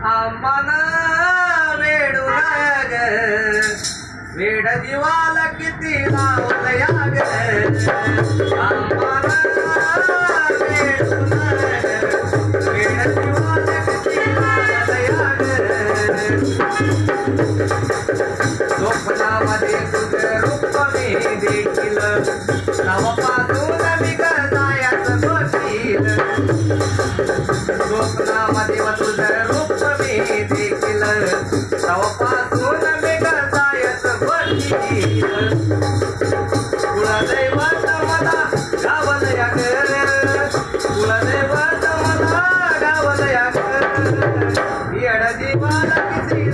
आम्हाला वेडून वेड जीवाला किती लावलया ग आम्हाला वेडून वेड जीवाला किती लावलया ग स्वप्नामध्ये तुझं रूप मी देखील नवपासून मी जायचं बसील स्वप्नामध्ये तुझं रूप मी देखील नवपासून मी जायचं बसील कुलदैवत मला गावलया ग कुलदैवत मला गावलया ग येड जीवाला किती